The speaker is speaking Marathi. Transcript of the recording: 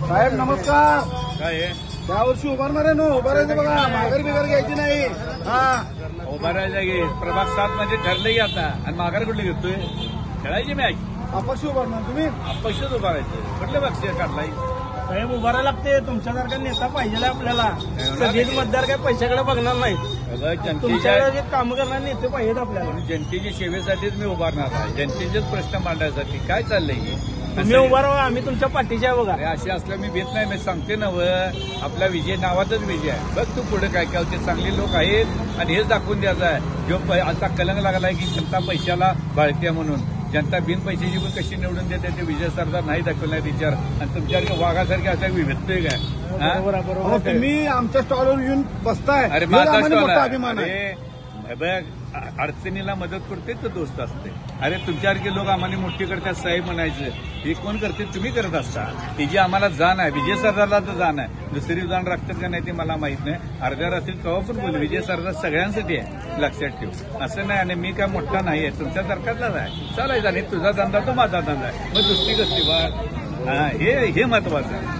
साहेब नमस्कार. काय आहे त्यावर्षी उभारणार आहे ना, उभारायचं बघा, माघार बिगार घ्यायची नाही. हा उभारायला गे प्रभाग 7 मध्ये ठरले की आता आणि माघार कुठले घेतोय खेळायची मॅच अपक्ष उभारणार तुम्ही. अपक्षच उभारायचं कुठले पक्ष काढलाय साहेब उभारायला लागते. तुमच्यासारखा नेता पाहिजे आपल्याला. सगळेच मतदार काही पैशाकडे बघणार नाहीत. जनतेच्या तुमच्याकडे जे कामं करणारे नेते पाहिजेत आपल्याला. जनतेच्या सेवेसाठीच मी उभारणार आहे. जनतेचेच प्रश्न मांडण्यासाठी काय चाललंय तुम्ही उभा राहा, आम्ही तुमच्या पाठीशी आहे बघा. असे असल्या मी भेट नाही. मी सांगते ना आपला विजय नावाचाच विजय आहे. बघ तू पुढे काय काय होते. चांगले लोक आहेत आणि हेच दाखवून द्यायचं आहे. जो आता कलंग लागलाय की जनता पैशाला बाळते म्हणून. जनता बिन पैशाची पण कशी निवडून देते ते विजय सरदार नाही दाखवला विचार. आणि तुमच्यासारखे वाघासारखे असं भेटतोय काय. बरोबर तुम्ही आमच्या स्टॉलवर येऊन बसताय. अरे हेच माझा आम्हाला स्टॉल मोठा आहे. अभिमान आहे. अरे बघ अडचणीला मदत करते तर दोस्त असते. अरे तुमच्यासारखे लोक आम्हाला मोठी करतात साहेब म्हणायचं. हे कोण करते तुम्ही करत असता. ही जी आम्हाला जाण आहे विजय सरदारला तर जाण आहे. दुसरी जाण राखतात का नाही ते मला माहित नाही. अर्ध्या रात्री कवा पण बोल विजय सरदार सगळ्यांसाठी आहे लक्षात ठेव. असं नाही आणि मी काय मोठा नाही आहे तुमच्यासारखाच आहे. चालायचं आणि तुझा धंदा तो माझा धंदा आहे. मग दुसरी कसली बा हे महत्वाचं आहे.